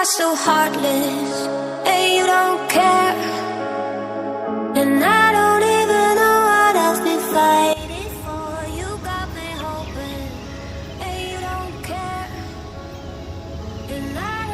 are so heartless, and you don't care. And I don't even know what else we're fighting for. You got me hoping, and you don't care. And I